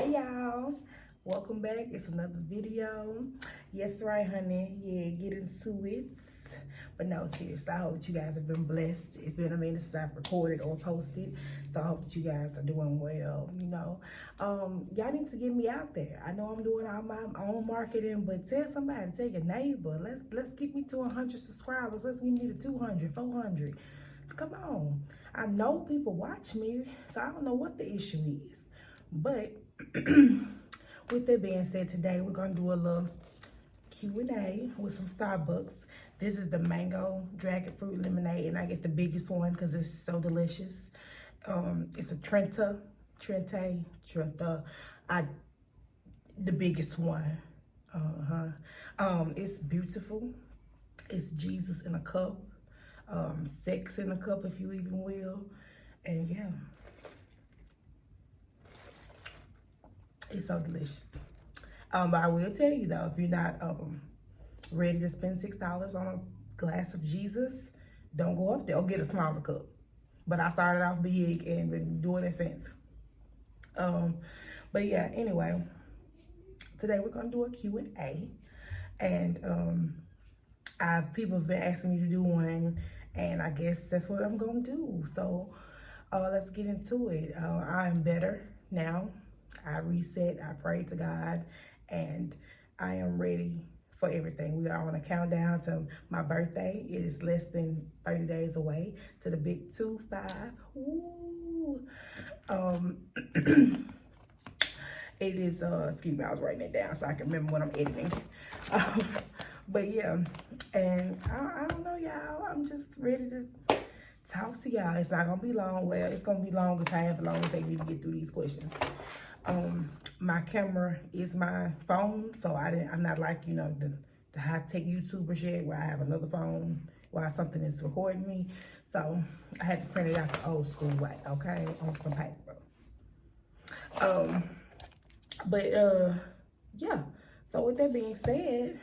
Hey y'all, welcome back. It's another video. Yes, right, honey. Yeah, get into it. But no, seriously, I hope that you guys have been blessed. It's been a minute since I've recorded or posted, so I hope that you guys are doing well. Y'all need to get me out there. I know I'm doing all my own marketing, but tell somebody, tell your neighbor. Let's get me to 100 subscribers. Let's get me to 200, 400. Come on. I know people watch me, so I don't know what the issue is. But with that being said, today we're gonna do a little Q&A with some Starbucks. This is the mango dragon fruit lemonade, and I get the biggest one because it's so delicious. It's a Trenta, the biggest one. It's beautiful. It's Jesus in a cup, sex in a cup, if you even will, and yeah. It's so delicious. But I will tell you though, if you're not ready to spend $6 on a glass of Jesus, don't go up there or get a smaller cup. But I started off big and been doing it since. But yeah, anyway, today we're gonna do a Q&A, and people have been asking me to do one, and I guess that's what I'm gonna do. So let's get into it. I am better now. I reset, I prayed to God, and I am ready for everything. We are on a countdown to my birthday. It is less than 30 days away to the big 2-5. Woo! It is, excuse me, I was writing it down so I can remember when I'm editing. But yeah, and I don't know, y'all. I'm just ready to talk to y'all. It's not gonna be long. Well, it's gonna be long as however long it take me to get through these questions. My camera is my phone, so I'm not like, the high-tech YouTuber shit where I have another phone while something is recording me. So I had to print it out the old school way, okay, on some paper. Yeah. So with that being said,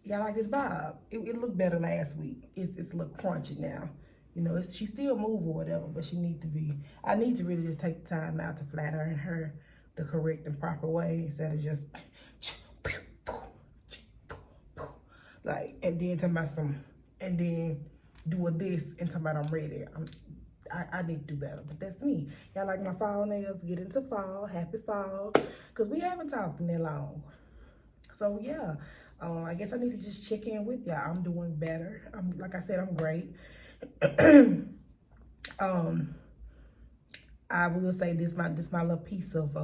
y'all like this bob? It looked better last week. It's a little crunchy now. She still move or whatever, but I need to really just take the time out to flat iron her the correct and proper way instead of just like, and then talking about and then do this and talking about I'm ready. I need to do better, but that's me. Y'all like my fall nails? Get into fall, happy fall, because we haven't talked in that long. So yeah, I guess I need to just check in with y'all. I'm doing better. Like I said, I'm great. I will say this my little piece of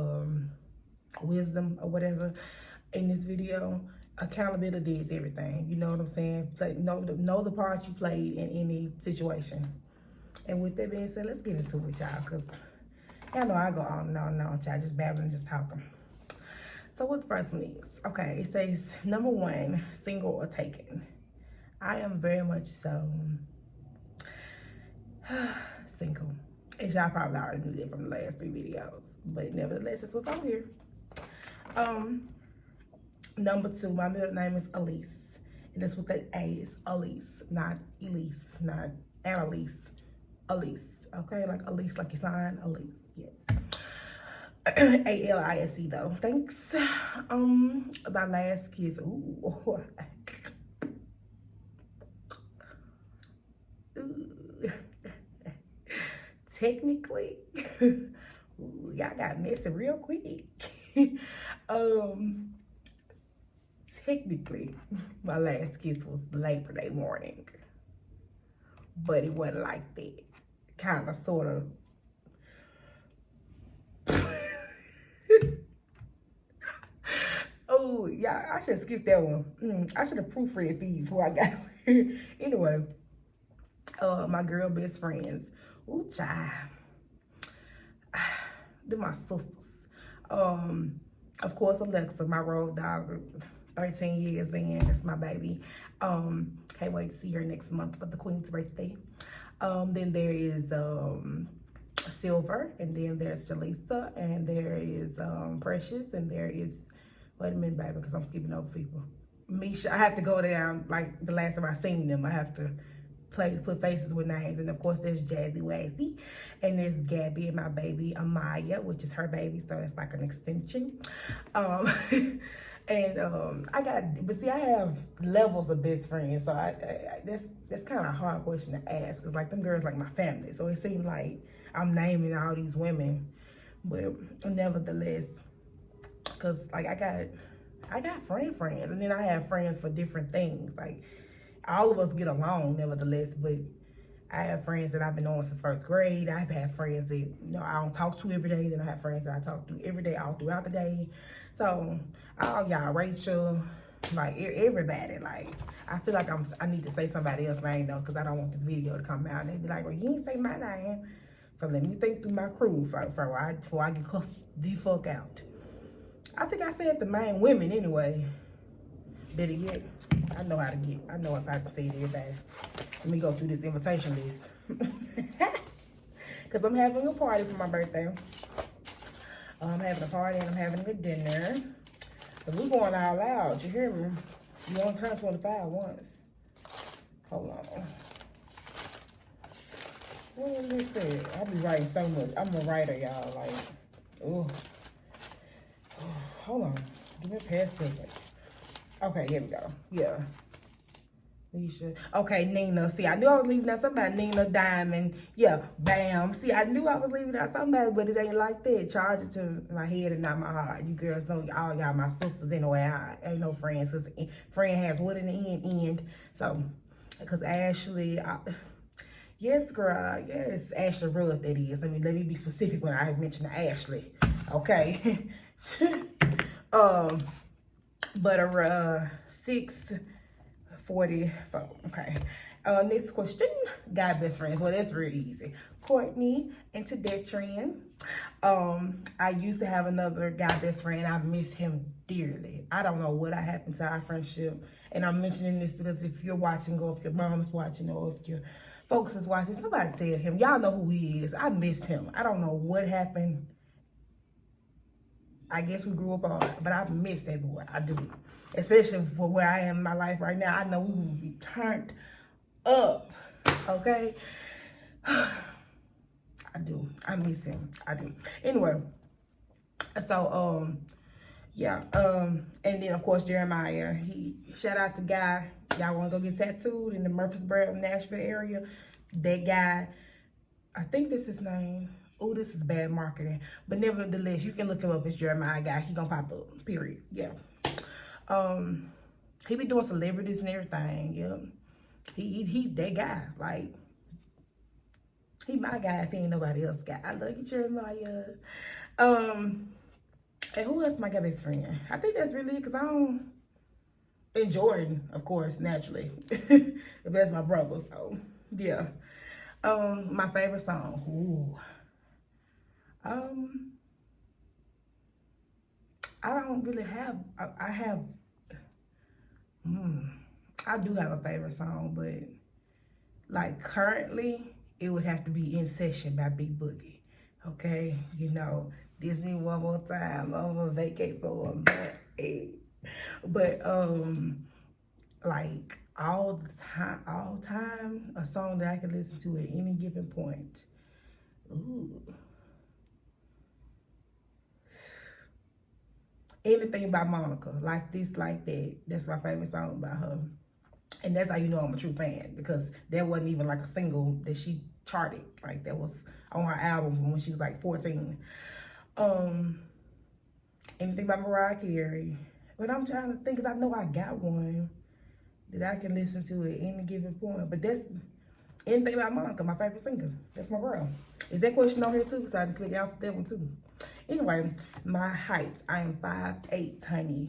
wisdom or whatever in this video. Accountability is everything. You know what I'm saying? Know the part you played in any situation. And with that being said, let's get into it, y'all, because y'all know I go on and on, y'all, just babbling, just talking. So what the first one is? Okay, it says, number 1, single or taken. I am very much so single. And y'all probably already knew that from the last 3 videos. But nevertheless, it's what's on here. Number 2, my middle name is Elise. And that's what that A is. Elise, not Elise, not Annalise. Elise, okay? Like Elise, like your sign, Elise, yes. A-L-I-S-E though. Thanks. My last kiss. Ooh. Technically, y'all got messy real quick. Technically, my last kiss was Labor Day morning, but it wasn't like that. Kind of, sort of. Oh, yeah, I should skip that one. I should have proofread these before I got here. Anyway, my girl best friends. Ooh, child. They're my sisters. Of course, Alexa, my road dog, 13 years in. That's my baby. Can't wait to see her next month for the Queen's birthday. Then there is Silver, and then there's Jaleesa, and there is Precious, and there is, wait a minute, baby, because I'm skipping over people. Misha, I have to go down, like the last time I seen them, I have to put faces with names. And of course there's Jazzy Wazzy, and there's Gabby and my baby Amaya, which is her baby, so it's like an extension. And I have levels of best friends, so that's kind of a hard question to ask, because like them girls like my family, so it seemed like I'm naming all these women, but nevertheless, because like I got friends, and then I have friends for different things. Like all of us get along, nevertheless, but I have friends that I've been on since first grade. I've had friends that I don't talk to every day. Then I have friends that I talk to every day, all throughout the day. So all y'all, Rachel, like everybody, like I feel like I need to say somebody else's name though, because I don't want this video to come out and they be like, well, you ain't say my name. So let me think through my crew before I get cussed the fuck out. I think I said the main women anyway. Better yet, I know if I can say it everybody. Let me go through this invitation list. Because I'm having a party for my birthday. I'm having a party and I'm having a dinner. But we're going all out, you hear me? You only turn 25 once. Hold on. What is this? I be writing so much. I'm a writer, y'all. Like, oh. Hold on. Give me a pair of seconds. Okay, here we go. Yeah. Nisha. Okay, Nina. See, I knew I was leaving out somebody. Nina, Diamond. Yeah, bam. See, I knew I was leaving out somebody, but it ain't like that. Charge it to my head and not my heart. You girls know all y'all my sisters anyway. I ain't no friends. Cause friend has what in the end. So, because Ashley, yes, girl. Yes, Ashley Rudd, that is. Let me be specific when I mention Ashley. Okay. But 6:44. Okay. Next question. Guy best friends. Well, that's real easy. Courtney and Tedetran. I used to have another guy best friend. I miss him dearly. I don't know what happened to our friendship. And I'm mentioning this because if you're watching, or if your mom's watching, or if your folks is watching, somebody tell him. Y'all know who he is. I missed him. I don't know what happened. I guess we grew up on, but I miss that boy. I do. Especially for where I am in my life right now. I know we will be turned up. Okay? I do. I miss him. I do. Anyway. So, yeah. And then, of course, Jeremiah. Shout out to Guy. Y'all want to go get tattooed in the Murfreesboro, Nashville area? That guy, I think this is his name. Oh, this is bad marketing. But nevertheless, you can look him up. It's Jeremiah Guy. He gonna pop up. Period. Yeah. He be doing celebrities and everything. Yeah. He's that guy. Like, he my guy if he ain't nobody else guy. I love you, Jeremiah. And who else my guy best friend? I think that's really because I don't. And Jordan, of course, naturally. That's my brother. So yeah. My favorite song. Ooh. I don't really have, I do have a favorite song, but like currently, it would have to be In Session by Big Boogie. Okay? You know, this me one more time. I'm gonna vacate for a minute. But, like all time, a song that I can listen to at any given point. Ooh. Anything by Monica, Like This, Like That. That's my favorite song by her. And that's how you know I'm a true fan, because that wasn't even like a single that she charted. Like that was on her album when she was like 14. Anything by Mariah Carey. But I'm trying to think, because I know I got one that I can listen to at any given point. But that's anything by Monica, my favorite singer. That's my girl. Is that question on here too? Because I just answered that one too. Anyway, my height. I am 5'8", honey.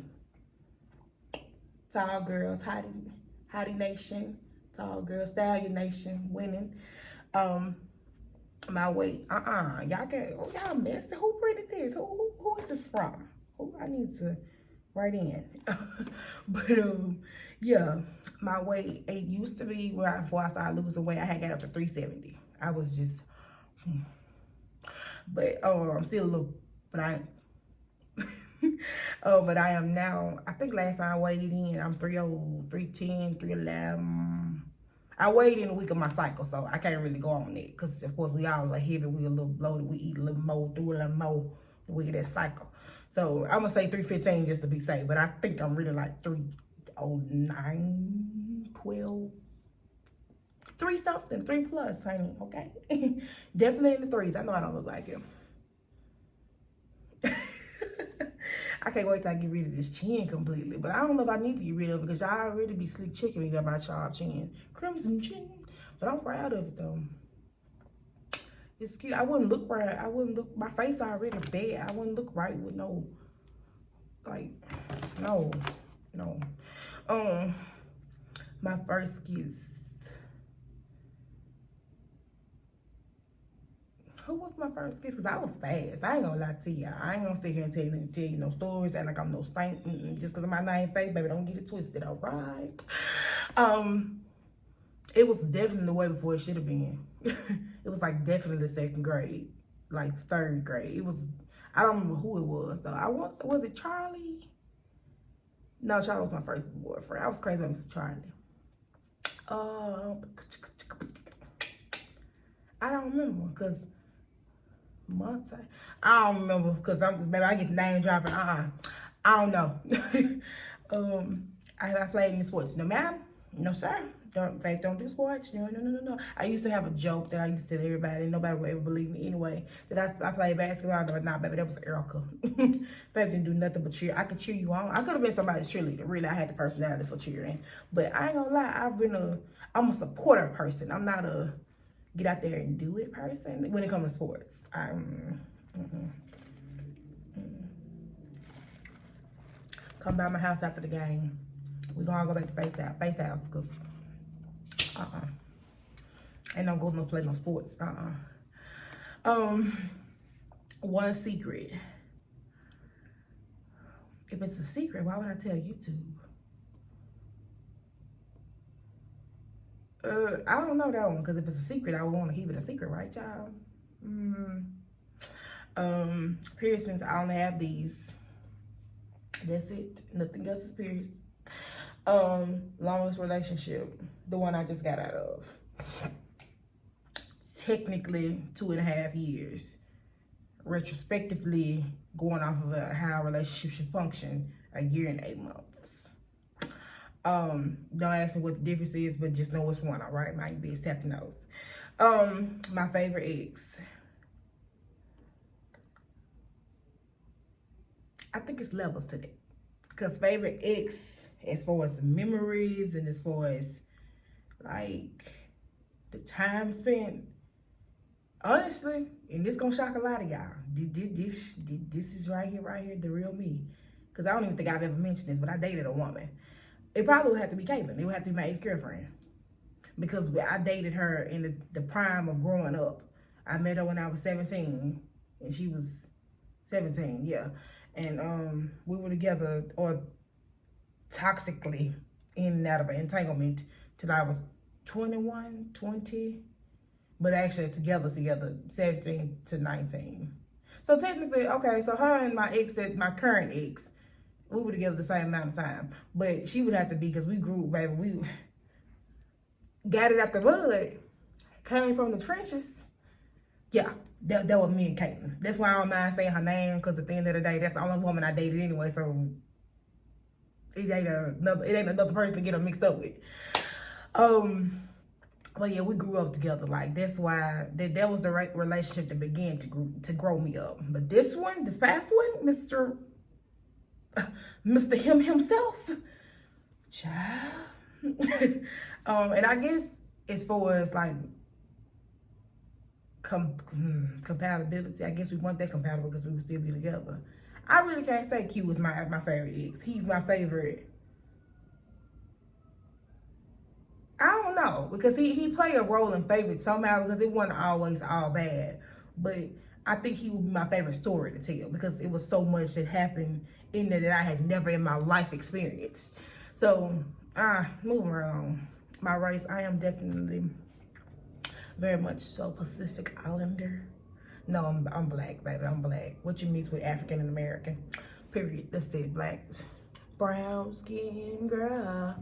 Tall girls, hottie nation. Tall girls, stallion nation, winning. My weight. Y'all can. Oh, y'all messed. Who printed this? Who is this from? Who I need to write in. But yeah, my weight. It used to be before I started losing weight. I had got up to 370. I was just. But I'm still a little. But I but I am now, I think last time I weighed in, I'm 310, 311. I weighed in the week of my cycle, so I can't really go on it. Because, of course, we all are heavy. We a little bloated. We eat a little more, do a little more the week of that cycle. So, I'm going to say 315 just to be safe. But I think I'm really like 309, 12, 3 something, 3 plus, honey, okay? Definitely in the 3s. I know I don't look like him. I can't wait till I get rid of this chin completely. But I don't know if I need to get rid of it because y'all already be slick checking me about my sharp chin. Crimson chin. But I'm proud of it though. It's cute. I wouldn't look right. I wouldn't look, my face already bad. I wouldn't look right with no, like, no. My first kiss. Who was my first kiss? Because I was fast. I ain't gonna lie to y'all. I ain't gonna sit here and tell you no stories. Act like I'm no stank. Just because of my name Faith, baby. Don't get it twisted, all right? It was definitely way before it should have been. It was like definitely 2nd grade. Like 3rd grade. It was, I don't remember who it was though. Was it Charlie? No, Charlie was my first boyfriend. I was crazy about Mr. Charlie. I don't remember because months. I don't remember because maybe I get the name dropping. I don't know. I played in sports. No, ma'am. No, sir. Faith don't do sports. No. I used to have a joke that I used to tell everybody. Nobody would ever believe me anyway. That I played basketball. No, nah, baby, that was Erica. Faith didn't do nothing but cheer. I could cheer you on. I could have been somebody's cheerleader. Really, I had the personality for cheering. But I ain't gonna lie. I'm a supporter person. I'm not a get out there and do it person when it comes to sports. Come by my house after the game. We gonna go back to Faith House, cause ain't no go no play no sports. One secret. If it's a secret, why would I tell YouTube? I don't know that one, because if it's a secret, I would want to keep it a secret, right, y'all? Piercings, I only have these. That's it. Nothing else is pierced. Longest relationship, the one I just got out of. Technically 2.5 years. Retrospectively, going off of how a relationship should function, 1 year and 8 months. Don't ask me what the difference is, but just know which one, all right? Might be tap the nose. My favorite ex. I think it's levels to that. Because favorite ex, as far as memories and as far as like the time spent, honestly, and this gonna shock a lot of y'all. This is right here, the real me. Because I don't even think I've ever mentioned this, but I dated a woman. It probably would have to be Caitlin. It would have to be my ex-girlfriend. Because I dated her in the prime of growing up. I met her when I was 17, and she was 17, yeah. And we were together, or toxically in and out of an entanglement till I was 21, 20. But actually together, 17 to 19. So technically, okay, so her and my ex, my current ex, we were together the same amount of time. But she would have to be, because we grew, baby, we got it out the mud, came from the trenches. Yeah, that was me and Caitlin. That's why I don't mind saying her name, because at the end of the day, that's the only woman I dated anyway, so it ain't another person to get her mixed up with. But yeah, we grew up together. Like, that's why that was the right relationship that began to grow me up. But this past one, Mr. Him himself, child. And I guess as far as like compatibility, I guess we weren't that compatible because we would still be together. I really can't say Q was my favorite ex. He's my favorite. I don't know, because he played a role in favorite somehow, because it wasn't always all bad. But I think he would be my favorite story to tell, because it was so much that happened in there that I had never in my life experienced. So, moving around. My race, I am definitely very much so Pacific Islander. No, I'm black, baby. I'm black. What you mix with African and American. Period. That's it. Black. Brown skin girl.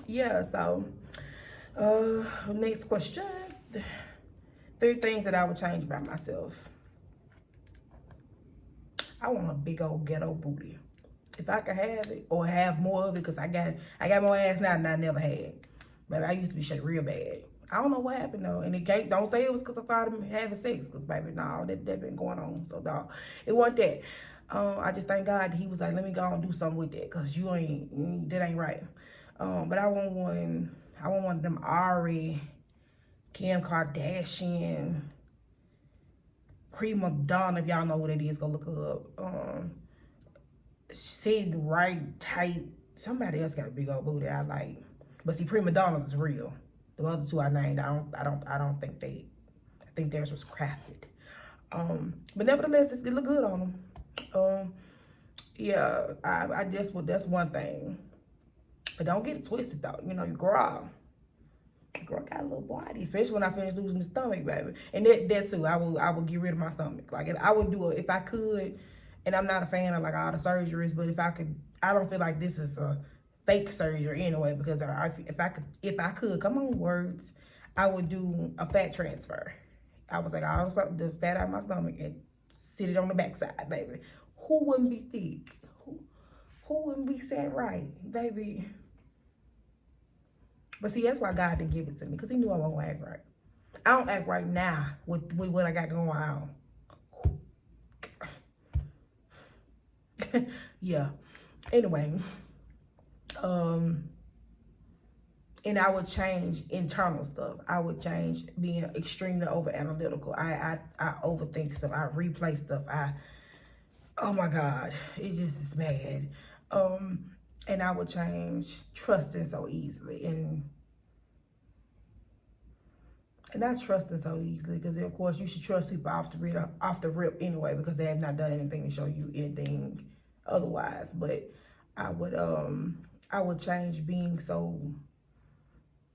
Yeah, so Next question. 3 things that I would change about myself. I want a big old ghetto booty. If I could have it or have more of it, because I got more ass now than I never had. But I used to be shaped real bad. I don't know what happened though. And it can't, don't say it was because I started having sex, because baby, no, that been going on. So dog, it wasn't that. I just thank God that he was like, let me go and do something with that, because that ain't right. But I want one of them Ari, Kim Kardashian, Prima Donna, if y'all know who that is, go look her up. Sitting right tight. Somebody else got a big old booty I like. But see, Prima Donna's is real. The other 2 I named, I don't think I think theirs was crafted. But nevertheless, it look good on them. Yeah, I just, well, that's one thing. But don't get it twisted though. You know, you grow. Girl got a little body, especially when I finish losing the stomach, baby. And that too, I will get rid of my stomach. Like, I would do it if I could. And I'm not a fan of like all the surgeries, but if I could, I don't feel like this is a fake surgery anyway, because if I could, come on words, I would do a fat transfer. I would take all the fat out of my stomach and sit it on the backside, baby. Who wouldn't be thick? Who wouldn't be set right, baby? But see, that's why God didn't give it to me, because he knew I wasn't gonna act right. I don't act right now with what I got going on. Yeah. Anyway, and I would change internal stuff. I would change being extremely over analytical. I overthink stuff. I replay stuff. Oh my God, it just is bad. And I would change trusting so easily, and not trusting so easily, because of course you should trust people off the rip anyway, because they have not done anything to show you anything otherwise. But I would change being so,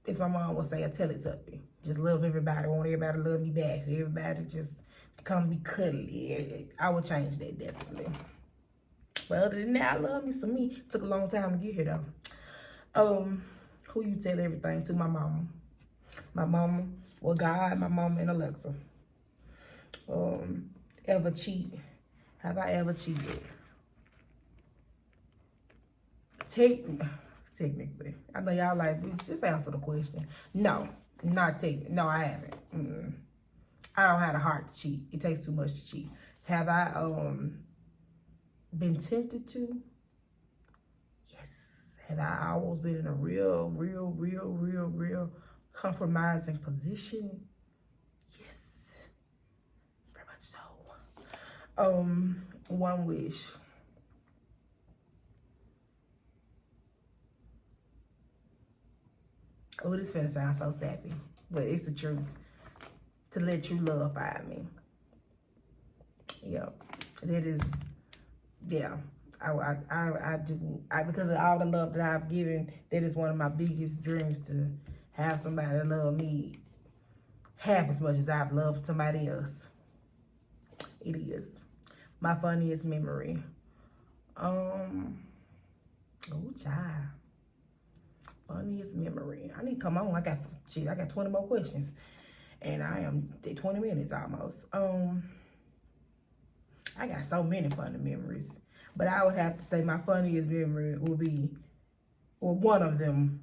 as my mom would say, a Teletubby. Just love everybody, want everybody to love me back. Everybody just come be cuddly. I would change that, definitely. But other than that, I love me some me. Took a long time to get here though. Who you tell everything to? My mama. My mama, well, God, my mama, and Alexa. Ever cheat? Have I ever cheated? Technically. I know y'all like, just answer the question. No, not technically. No, I haven't. I don't have the heart to cheat. It takes too much to cheat. Have I been tempted to? Yes. Have I always been in a real compromising position? Yes. Very much so. One wish. Oh, this finna sound so sappy, but it's the truth. To let true love find me. Yep. That is, yeah. I do, because of all the love that I've given, that is one of my biggest dreams, to have somebody love me half as much as I've loved somebody else. It is. My funniest memory. Oh, child. Funniest memory. I need to come on. I got 20 more questions. And I am at 20 minutes almost. I got so many funny memories. But I would have to say my funniest memory will be, or one of them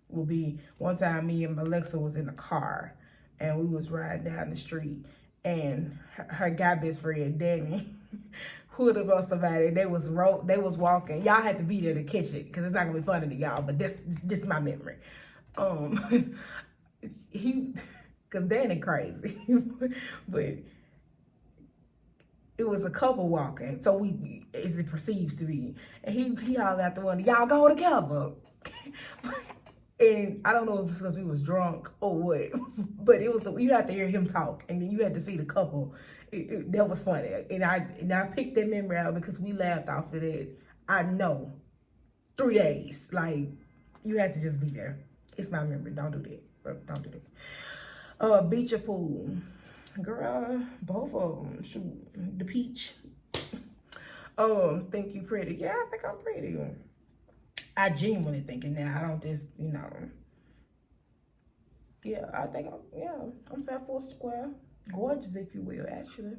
will be, one time me and Alexa was in a car and we was riding down the street, and her guy best friend, Danny, pulled up on somebody. They was walking. Y'all had to be there to catch it, because it's not gonna be funny to y'all, but this is my memory. Because Danny crazy, but it was a couple walking, so as it perceives to be, and he hauled out the window, y'all go together. And I don't know if it's because we was drunk or what, but it was you had to hear him talk, and then you had to see the couple. That was funny, and I picked that memory out because we laughed off of that. I know, 3 days, like, you had to just be there. It's my memory. Don't do that. Don't do that. Beach or pool? Girl, both of them. Shoot, the peach. Think you pretty? Yeah, I think I'm pretty. I genuinely thinking now. I don't just, Yeah, I think I'm 5'4" square. Gorgeous, if you will, actually.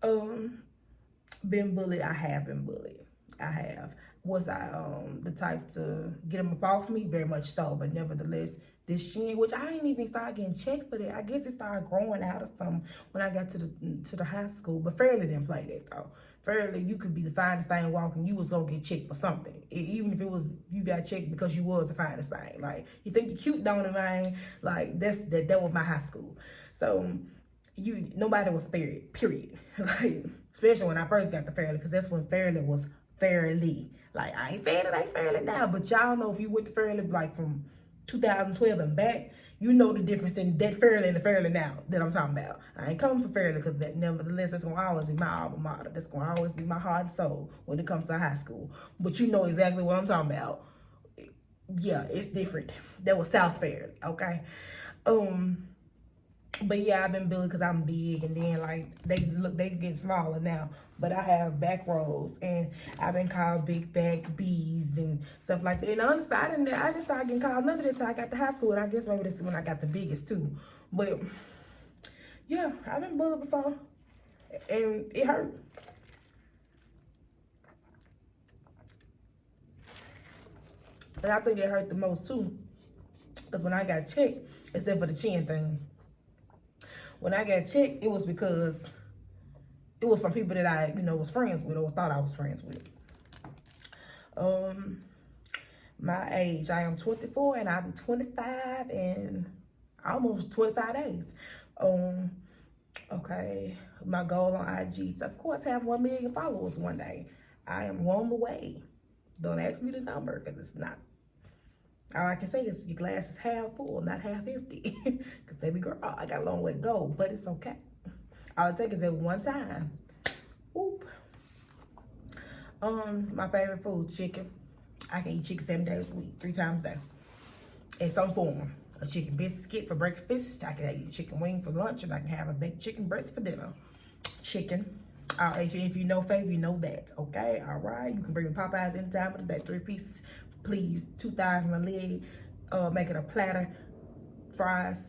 Um, been bullied. I have been bullied. I have. Was I the type to get them up off me? Very much so, but nevertheless, this chin, which I ain't even start getting checked for that. I guess it started growing out of some when I got to the high school. But Fairly didn't play that though. Fairly, you could be the finest thing walking, you was gonna get checked for something. Even if it was you got checked because you was the finest thing. Like you think you're cute, don't it, man? Like that was my high school. So nobody was spared, period. Like, especially when I first got to Fairly, because that's when Fairly was Fairly. Like, I ain't saying it ain't Fairly now, but y'all know if you went to Fairly, like, from 2012 and back, you know the difference in that Fairly and the Fairly now that I'm talking about. I ain't coming for Fairly because nevertheless, that's going to always be my alma mater. That's going to always be my heart and soul when it comes to high school. But you know exactly what I'm talking about. Yeah, it's different. That was South Fairly, okay? But yeah, I've been bullied because I'm big, and then like they get smaller now. But I have back rolls, and I've been called big back bees and stuff like that. And honestly, I didn't start getting called none of that until I got to high school, and I guess maybe this is when I got the biggest too. But yeah, I've been bullied before, and it hurt. And I think it hurt the most too, because when I got checked, except for the chin thing. When I got checked, it was because it was from people that I, was friends with or thought I was friends with. My age, I am 24 and I'll be 25 in almost 25 days. Okay, my goal on IG is, of course, have 1 million followers one day. I am on the way. Don't ask me the number because it's not. All I can say is your glass is half full, not half empty. Because baby girl, I got a long way to go, but it's okay. All it takes is at one time. Whoop. My favorite food, chicken. I can eat chicken 7 days a week, 3 times a day. In some form. A chicken biscuit for breakfast. I can eat a chicken wing for lunch, and I can have a baked chicken breast for dinner. Chicken. If you know Faith, you know that. Okay, all right. You can bring me Popeyes anytime of the day. 3 pieces. Please, 2 thighs and a leg, make it a platter, fries,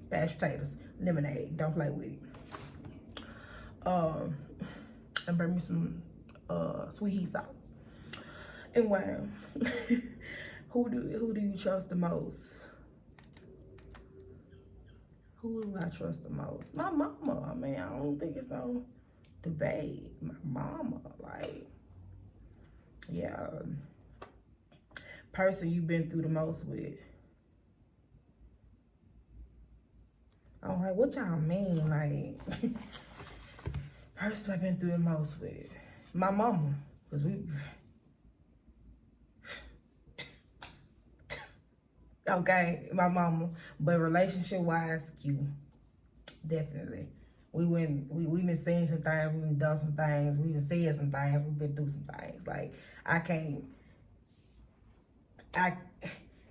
mashed potatoes, lemonade. Don't play with it. And bring me some sweet heat sauce. And wow, who do you trust the most? Who do I trust the most? My mama. I mean, I don't think it's no debate. My mama, like, yeah. Person you've been through the most with. I'm like, what y'all mean? Like, person I've been through the most with. My mama. Because okay, my mama. But relationship-wise, Q. Definitely. We've been seeing some things, we've been done some things, we've been said some things, we've been through some things. Like,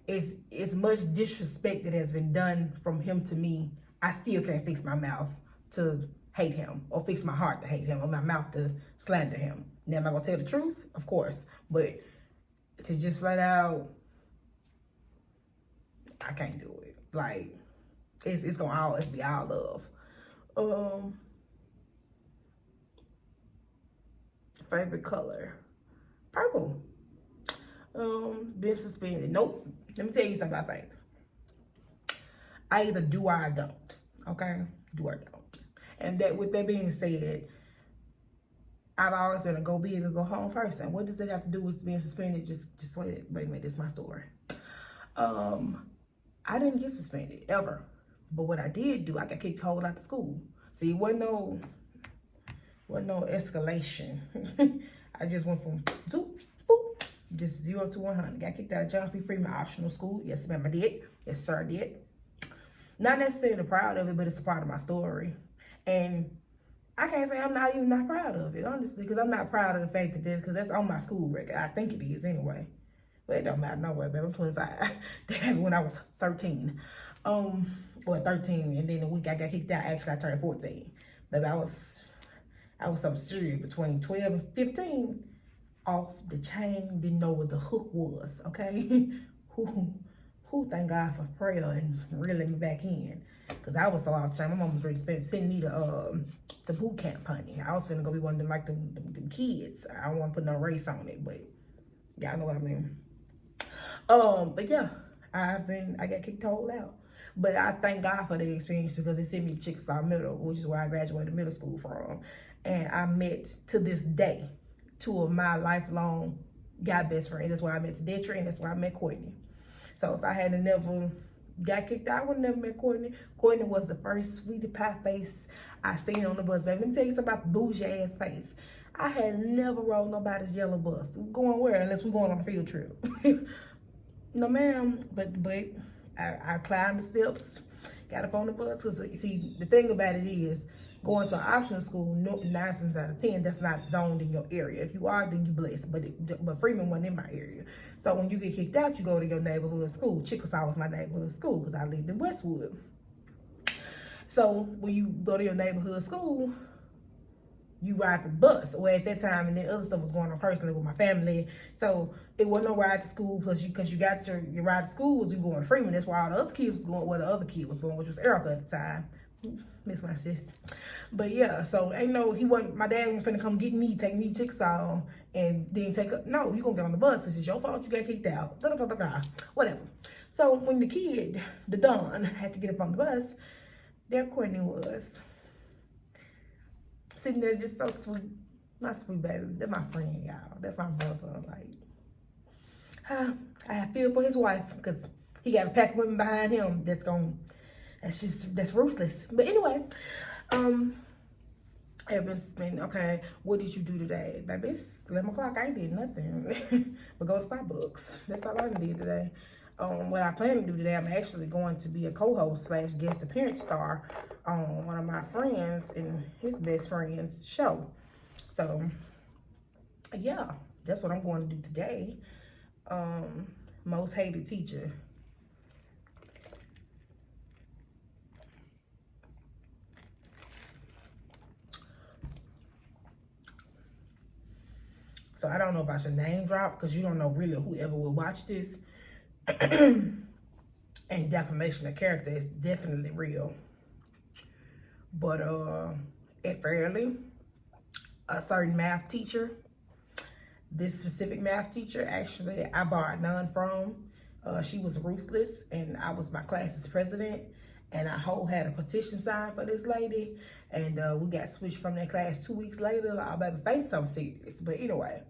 it's much disrespect that has been done from him to me. I still can't fix my mouth to hate him, or fix my heart to hate him, or my mouth to slander him. Now, am I gonna tell the truth? Of course, but to just let out, I can't do it. Like, it's gonna always be all love. Favorite color, purple. Been suspended. Nope. Let me tell you something about Faith. I either do or I don't. Okay? Do or don't. And that, with that being said, I've always been a go big or go home person. What does that have to do with being suspended? Just wait a minute. This is my story. I didn't get suspended ever. But what I did do, I got kicked cold out of school. See, it wasn't no escalation. I just went from zoop, boop, just 0 to 100. Got kicked out of John P. Freeman Optional School. Yes, ma'am, I did. Yes, sir, I did. Not necessarily proud of it, but it's a part of my story. And I can't say I'm not even not proud of it, honestly, because I'm not proud of the fact that because that's on my school record. I think it is anyway. But it don't matter no way, baby. I'm 25. That happened when I was 13. Or 13, and then the week I got kicked out, actually I turned 14. But I was some serious between 12 and 15. Off the chain, didn't know what the hook was, okay? who thank God for prayer and reeling me back in. Cause I was so out of time. My mom was really sending me to boot camp, honey. I was finna go be one of them, like them kids. I don't want to put no race on it, but y'all know what I mean. But yeah, I got kicked all out. But I thank God for the experience because it sent me to Chickasaw Middle, which is where I graduated middle school from. And I met, to this day, two of my lifelong guy best friends. That's where I met Tedetri, and that's where I met Courtney. So if I hadn't never got kicked out, I would have never met Courtney. Courtney was the first sweetie pie face I seen on the bus. Baby, let me tell you something about bougie ass face. I had never rode nobody's yellow bus. Going where? Unless we're going on a field trip. No, ma'am. But I climbed the steps, got up on the bus. Cause see, the thing about it is, going to an optional school, 9 times out of 10, that's not zoned in your area. If you are, then you blessed. But Freeman wasn't in my area. So when you get kicked out, you go to your neighborhood school. Chickasaw was my neighborhood school because I lived in Westwood. So when you go to your neighborhood school, you ride the bus. Well, at that time, and then other stuff was going on personally with my family. So it wasn't no ride to school. Plus, because you got your ride to school was you going to Freeman. That's why all the other kids was going where the other kid was going, which was Erica at the time. Miss my sis. But yeah, so ain't no, my dad wasn't finna come get me, take me to Chickasaw, and then no, you gonna get on the bus. This is your fault, you got kicked out. Whatever. So when the Don, had to get up on the bus, there Courtney was. Sitting there just so sweet. My sweet baby. That's my friend, y'all. That's my brother. Like, I feel for his wife, because he got a pack of women behind him that's ruthless. But anyway, everyone's been, okay, what did you do today? Baby, it's 11 o'clock, I ain't did nothing. But go to Starbucks. That's all I did today. What I plan to do today, I'm actually going to be a co-host / guest appearance star on one of my friends and his best friend's show. So, yeah, that's what I'm going to do today. Most hated teacher. So I don't know if I should name drop because you don't know really whoever will watch this. And defamation of character is definitely real. But at Fairley, a certain math teacher, this specific math teacher, actually I borrowed none from. She was ruthless, and I was my class's president. And I had a petition signed for this lady, and we got switched from that class 2 weeks later. Our baby face something serious, but anyway,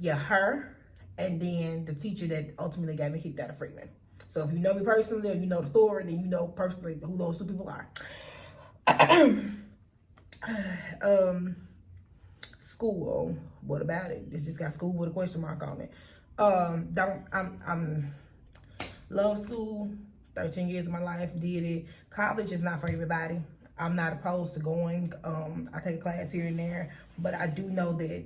yeah, her, and then the teacher that ultimately got me kicked out of Freeman. So if you know me personally, or you know the story, then you know personally who those two people are. School, what about it? It's just got school with a question mark on it. I'm love school. 13 years of my life, did it. College is not for everybody. I'm not opposed to going. I take a class here and there, but I do know that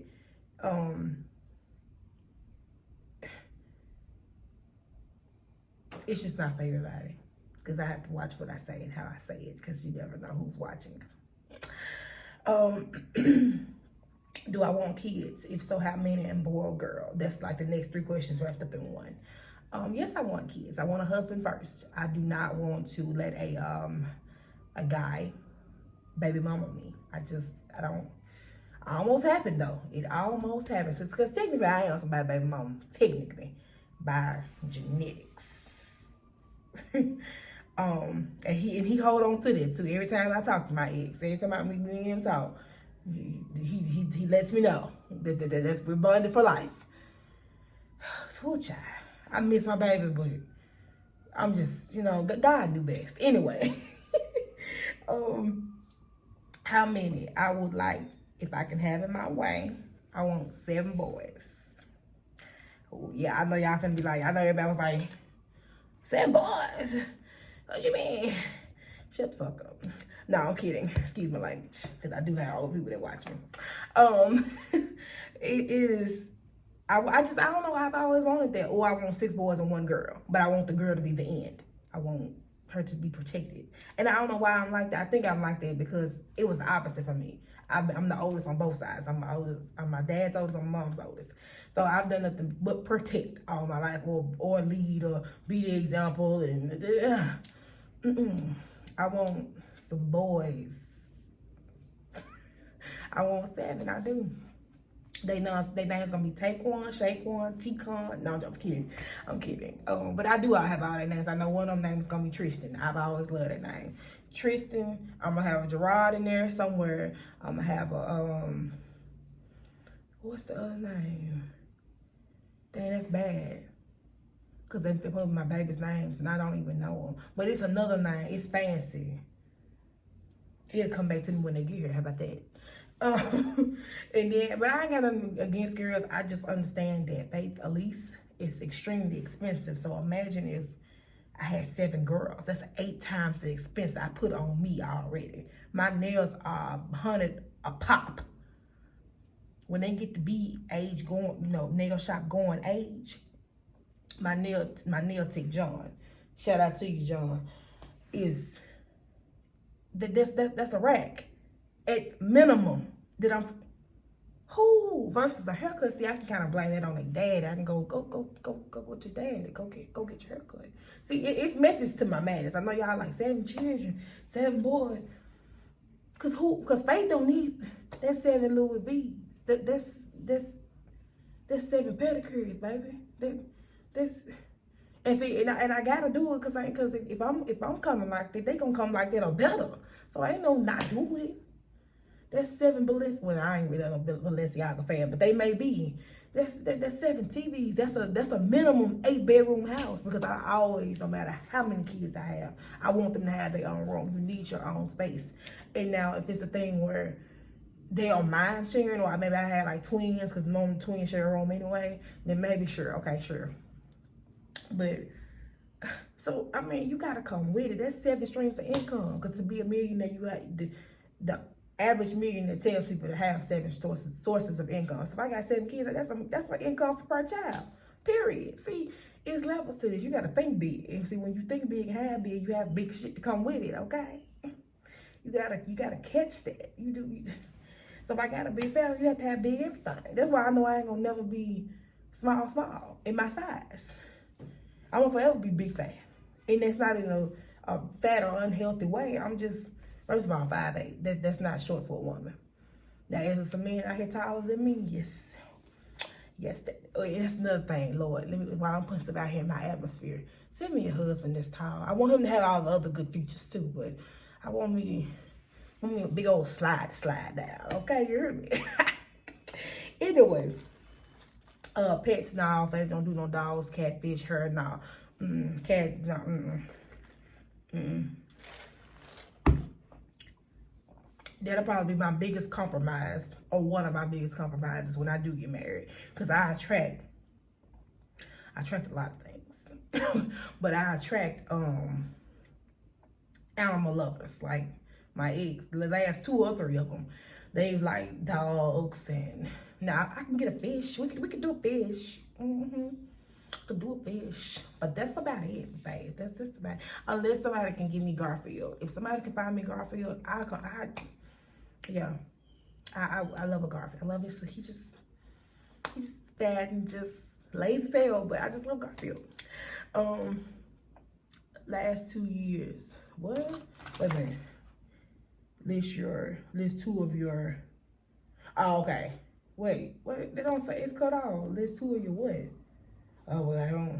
it's just not for everybody, because I have to watch what I say and how I say it, because you never know who's watching. Do I want kids? If so, how many, and boy or girl? That's like the next 3 questions wrapped up in one. Yes, I want kids. I want a husband first. I do not want to let a guy baby mama me. I don't. Almost happened though. It almost happened. So, because technically I am somebody's baby mama. Technically, by genetics. And he hold on to that too. Every time I talk to my ex, every time I meet me and him talk, he lets me know that's we're bonded for life. So, child. I miss my baby, but I'm just, God knew best. Anyway, how many? I would like, if I can have it my way, I want 7 boys. Oh, yeah, I know y'all finna be like, I know everybody was like, 7 boys? What you mean? Shut the fuck up. No, I'm kidding. Excuse my language, because I do have all the people that watch me. It is... I don't know how I've always wanted that. Or I want 6 boys and 1 girl. But I want the girl to be the end. I want her to be protected. And I don't know why I'm like that. I think I'm like that because it was the opposite for me. I'm the oldest on both sides. I'm my dad's oldest, I'm my mom's oldest. So I've done nothing but protect all my life, or lead, or be the example. And I want some boys. I want 7. I do. They name's gonna be Taquan, Shaquan, T-Con. No, I'm kidding. I'm kidding. But I do have all their names. I know one of them names is gonna be Tristan. I've always loved that name. Tristan. I'm gonna have a Gerard in there somewhere. I'm gonna have a what's the other name? Dang, that's bad. Cause they put my baby's names and I don't even know them. But it's another name. It's fancy. It'll come back to me when they get here. How about that? And then, but I ain't got nothing against girls. I just understand that Faith Elise is extremely expensive. So imagine if I had 7 girls. That's 8 times the expense I put on me already. My nails are $100 a pop. When they get to be age going, nail shop going age, my nail tech John, shout out to you, John, is that's a rack. At minimum, that I'm versus a haircut. See, I can kind of blame that on their dad. I can go with your dad. Go get your haircut. See, it's methods to my madness. I know y'all like 7 children, 7 boys. Cause Faith don't need that 7 Louis V's. That's 7 pedicures, baby. And see, and I gotta do it cause if I'm coming like that, they gonna come like that or better. So I ain't no not do it. That's 7 Balenciaga. Well, I ain't really a Balenciaga fan, but they may be. That's 7 TVs. That's a minimum 8-bedroom house, because I always, no matter how many kids I have, I want them to have their own room. You need your own space. And now if it's a thing where they don't mind sharing, or maybe I had like twins, because mom twins share a room anyway, then maybe sure, okay, sure. But so I mean, you gotta come with it. That's 7 streams of income. Because to be a millionaire, you got the average millionaire tells people to have 7 sources of income. So if I got 7 kids, that's an income per child. Period. See, it's levels to this. You gotta think big. And see, when you think big and have big, you have big shit to come with it. Okay. You gotta catch that. You do. So if I got a big family, you have to have big everything. That's why I know I ain't gonna never be small in my size. I'm gonna forever be big fat. And that's not in a fat or unhealthy way. I'm just, first of all, 5'8". That's not short for a woman. Now, is there some men out here taller than me? Yes. Yes, that's another thing, Lord. While I'm putting stuff out here in my atmosphere, send me a husband that's tall. I want him to have all the other good features too, but I want me a big old slide down. Okay, you heard me? Anyway, pets, no. Faith don't do no dogs, catfish, her, no. Cat, no. That'll probably be my biggest compromise, or one of my biggest compromises when I do get married, because I attract a lot of things, but I attract animal lovers. Like my ex, the last 2 or 3 of them, they like dogs, and now I can get a fish. We could do a fish. Could do a fish, but that's about it, babe. That's just about it. Unless somebody can give me Garfield. If somebody can find me Garfield, I love a Garfield. I love it. So he's fat and just lazy as hell, but I just love Garfield. Last 2 years. What? Wait a minute. List 2 of your. Oh, okay. Wait. They don't say it's cut off. List 2 of your what? Oh, well,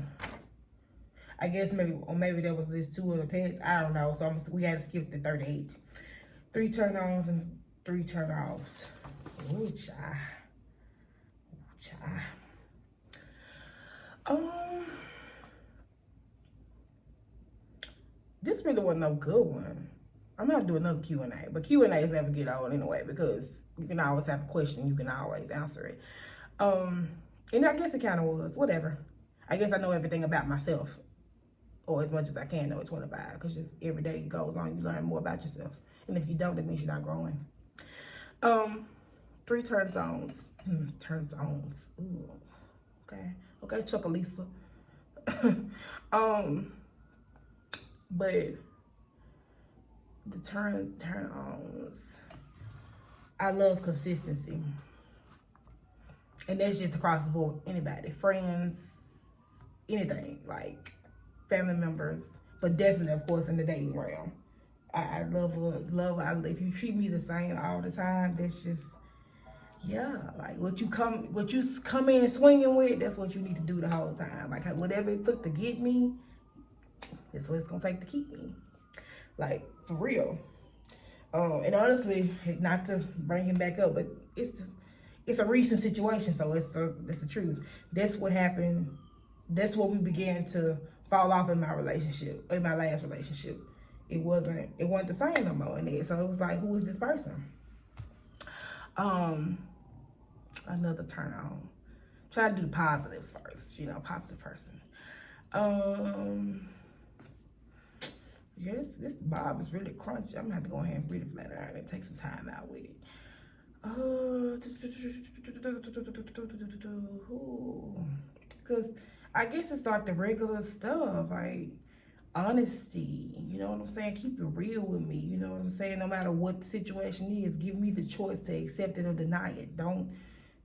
I guess maybe there was list 2 of the pets. I don't know. So we had to skip the 38. 3 turn-ons and 3 turn-offs. Ooh, child. This really wasn't no good one. I'm gonna have to do another Q&A, but Q&As never get old anyway, because you can always have a question, you can always answer it. And I guess it kind of was, whatever. I guess I know everything about myself, or as much as I can know at 25, because just every day goes on, you learn more about yourself. And if you don't, that means you're not growing. 3 turn-ons. Turn-ons. Ooh. Okay, Chuckalisa. But the turn-ons, I love consistency. And that's just across the board. Anybody, friends, anything, like family members, but definitely, of course, in the dating realm. I love. If you treat me the same all the time, that's just, yeah, like what you come in swinging with, that's what you need to do the whole time. Like whatever it took to get me, that's what it's gonna take to keep me. Like for real. And honestly, not to bring him back up, but it's a recent situation, so it's the truth. That's what happened. That's what we began to fall off in my relationship, in my last relationship. It wasn't the same no more in there. So it was like, who is this person? Another turn on. Try to do the positives first, positive person. Yeah, this Bob is really crunchy. I'm gonna have to go ahead and read it flat iron and take some time out with it. Because I guess it's like the regular stuff, like honesty, you know what I'm saying? Keep it real with me, you know what I'm saying? No matter what the situation is, give me the choice to accept it or deny it. Don't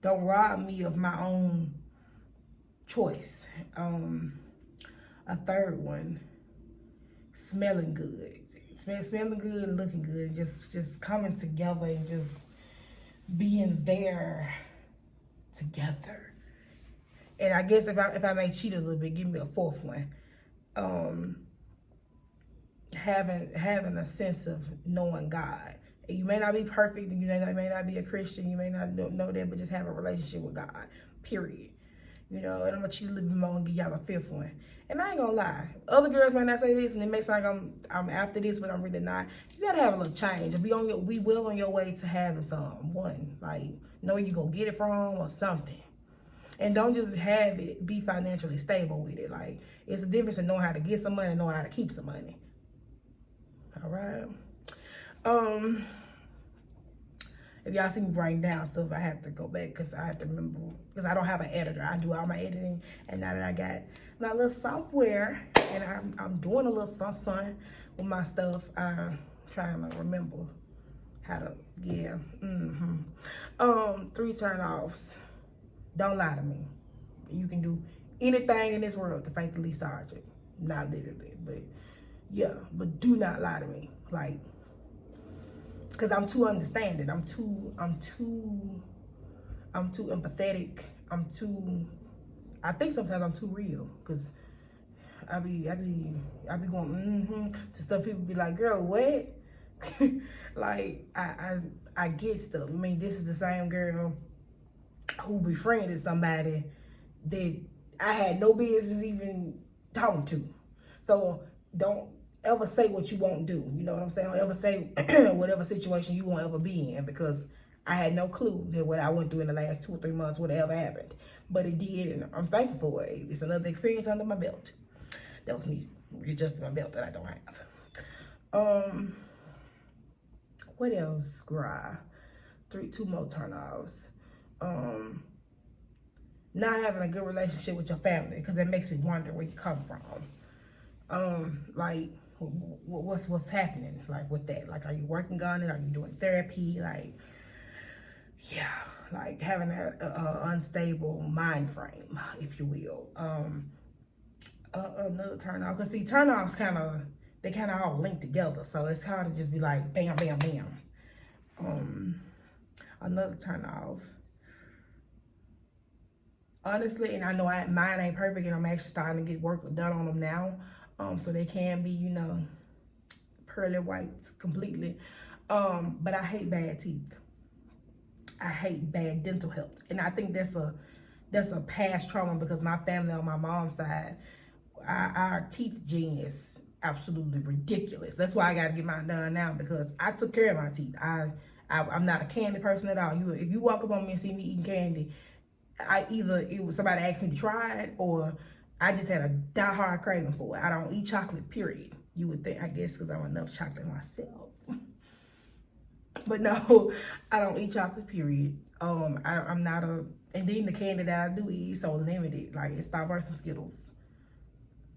rob me of my own choice. A third one, smelling good. Smelling good and looking good, just coming together and just being there together. And I guess if I may cheat a little bit, give me a fourth one. Having a sense of knowing God. You may not be perfect, you may not be a Christian, you may not know that, but just have a relationship with God, period. And I'm gonna cheat a little bit more and give y'all a fifth one. And I ain't gonna lie, other girls might not say this, and it makes like I'm after this, but I'm really not. You gotta have a little change and be well on your way to having one. Like, know you gonna get it from or something. And don't just have it, be financially stable with it. Like, it's a difference in knowing how to get some money and knowing how to keep some money. All right. If y'all see me writing down stuff, I have to go back because I have to remember, because I don't have an editor. I do all my editing, and now that I got my little software and I'm doing a little something with my stuff, I'm trying to remember how to, yeah. 3 turn-offs. Don't lie to me. You can do anything in this world to faithfully sergeant. Not literally, but yeah. But do not lie to me, like, because I'm too understanding. I'm too empathetic. I think sometimes I'm too real, because I be going to stuff. People be like, girl, what? Like I get stuff. I mean, this is the same girl who befriended somebody that I had no business even talking to. So don't ever say what you won't do. You know what I'm saying? Don't ever say whatever situation you won't ever be in, because I had no clue that what I went through in the last 2 or 3 months would have ever happened. But it did, and I'm thankful for it. It's another experience under my belt. That was me readjusting my belt that I don't have. What else, Gry? 2 more turn-offs. Not having a good relationship with your family, because that makes me wonder where you come from. Like, what's happening, like, with that? Like, are you working on it? Are you doing therapy? Like, yeah, like having a unstable mind frame, if you will. Another turn off, because see, turn offs they kind of all link together, so it's hard to just be like bam, bam, bam. Another turn off, honestly, and I know mine ain't perfect, and I'm actually starting to get work done on them now, so they can be, pearly white completely. But I hate bad teeth. I hate bad dental health, and I think that's a past trauma, because my family on my mom's side, our teeth gene is absolutely ridiculous. That's why I got to get mine done now, because I took care of my teeth. I'm not a candy person at all. If you walk up on me and see me eating candy, it was somebody asked me to try it, or I just had a die-hard craving for it. I don't eat chocolate, period. You would think, I guess, because I'm enough chocolate myself. But no, I don't eat chocolate, period. I'm not and then the candy that I do eat is so limited. Like, it's Starburst and Skittles.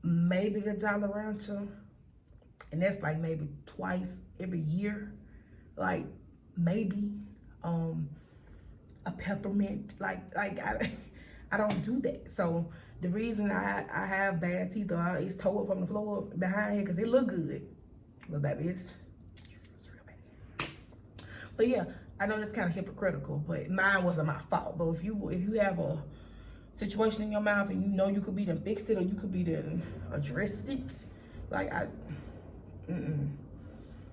Maybe a Jolly Rancher. And that's like maybe twice every year. Like, maybe. a peppermint. Like I don't do that. So the reason I have bad teeth is tore from the floor behind here because it look good. But baby, it's real bad. But yeah, I know that's kind of hypocritical, but mine wasn't my fault. But if you have a situation in your mouth and you know you could be done fixed it or you could be done addressed it, like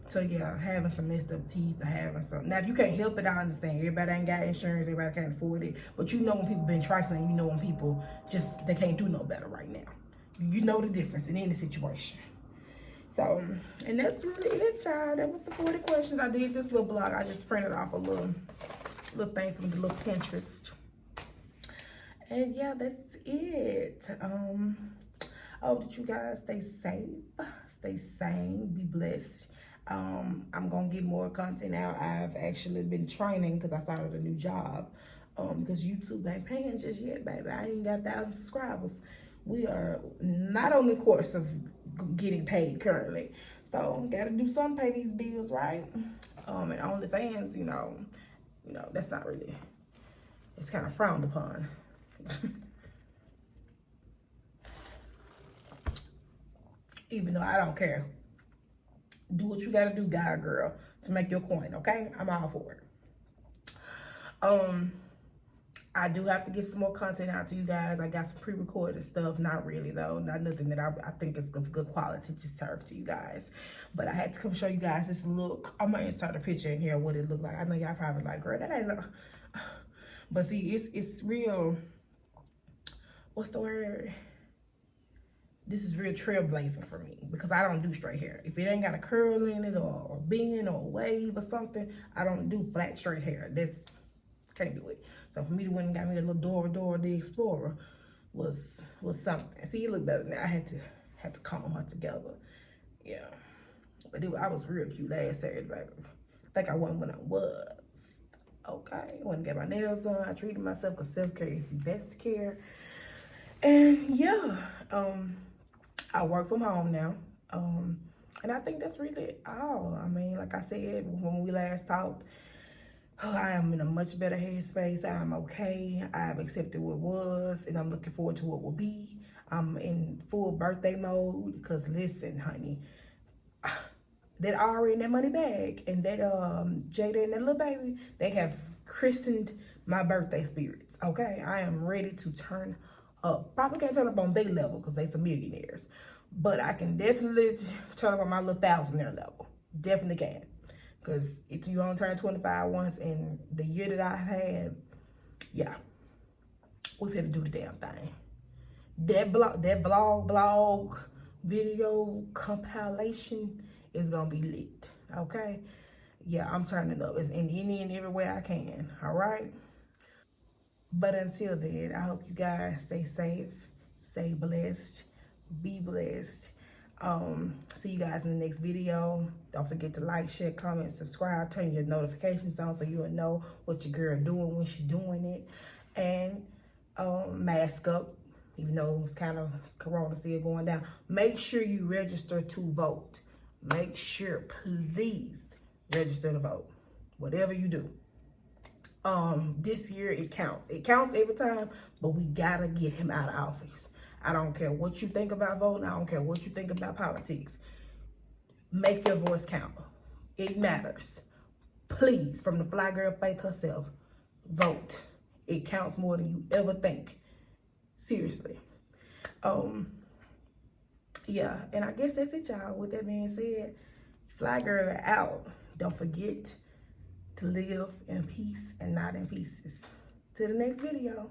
So yeah, having some messed up teeth or having something. Now if you can't help it, I understand. Everybody ain't got insurance, everybody can't afford it. But you know when people been trifling, you know when people just, they can't do no better right now. You know the difference in any situation. So, and that's really it, child. That was the 40 questions. I did this little blog. I just printed off a little thing from the little Pinterest. And yeah, that's it. I hope that you guys stay safe, stay sane, be blessed. I'm gonna get more content out. I've actually been training because I started a new job. Because YouTube ain't paying just yet, baby. I ain't got 1,000 subscribers. We are not on the course of getting paid currently. So gotta do something, pay these bills, right? And OnlyFans, you know, that's not really, it's kind of frowned upon. Even though I don't care. Do what you gotta do, guy or girl, to make your coin, okay? I'm all for it. I do have to get some more content out to you guys. I got some pre-recorded stuff. Not really, though. Not nothing that I think is of good quality to serve to you guys. But I had to come show you guys this look. I'm going to insert a picture in here what it looked like. I know y'all probably like, girl, that ain't no... But see, it's real... What's the word? This is real trailblazing for me because I don't do straight hair. If it ain't got a curl in it or a bend or a wave or something, I don't do flat straight hair. That's... Can't do it. So for me to went and got me a little Dora the Explorer was something. See, it look better now. I had to comb her together. Yeah. But I was real cute last Saturday, baby. I think I wasn't when I was. Okay. I went and got my nails done. I treated myself because self-care is the best care. And yeah, I work from home now. And I think that's really all. I mean, like I said, when we last talked, I am in a much better headspace. I'm okay. I've accepted what was, and I'm looking forward to what will be. I'm in full birthday mode because listen, honey, that Ari and that money bag and that Jada and that little baby, they have christened my birthday spirits. Okay, I am ready to turn up. Probably can't turn up on their level because they some millionaires, but I can definitely turn up on my little thousandaire level. Definitely can. Because if you only turn 25 once, and the year that I had, yeah, we've had to do the damn thing. That blog video compilation is gonna be lit, okay? Yeah, I'm turning up in any and every way I can, all right? But until then, I hope you guys stay safe, stay blessed, be blessed. See you guys in the next video. Don't forget to like, share, comment, subscribe, turn your notifications on so you'll know what your girl doing when she doing it. And mask up, even though it's kind of corona still going down. Make sure you register to vote. Make sure, please, register to vote. Whatever you do. This year it counts. It counts every time, but we gotta get him out of office. I don't care what you think about voting. I don't care what you think about politics. Make your voice count. It matters. Please, from the fly girl Faith herself, vote. It counts more than you ever think. Seriously. Yeah, and I guess that's it, y'all. With that being said, fly girl out. Don't forget to live in peace and not in pieces. Till the next video.